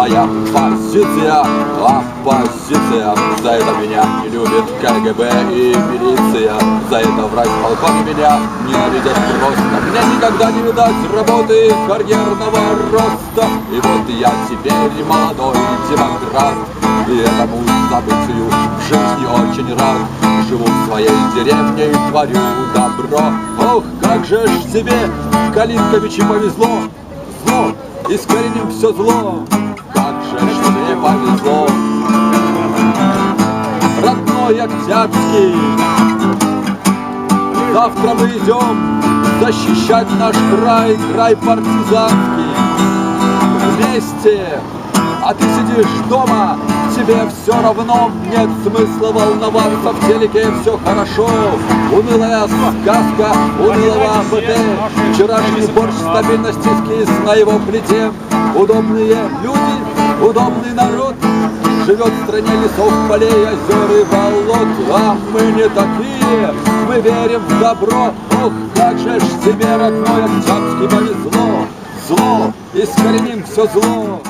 моя позиция, оппозиция. За это меня не любит КГБ и милиция. За это врать полком меня ненавидят просто. Мне никогда не видать работы карьерного роста. И вот я теперь молодой демократ, и этому событию в жизни очень рад. Живу в своей деревне и творю добро. Ох, как же ж тебе, Калинковичи, повезло. Зло, искореним все зло. Как же ж тебе повезло. Родной Октябрьский, завтра мы идем защищать наш край, край партизанский. Вместе, а ты сидишь дома, тебе все равно, нет смысла волноваться, в телеке все хорошо. Унылая сказка, унылого АПТ, вчерашний борщ стабильности скис на его плите. Удобные люди, удобный народ живет в стране лесов, полей, озер и болот. А мы не такие, мы верим в добро. Ох, как же ж тебе, родной Октябрьский, повезло. Зло, искореним все зло.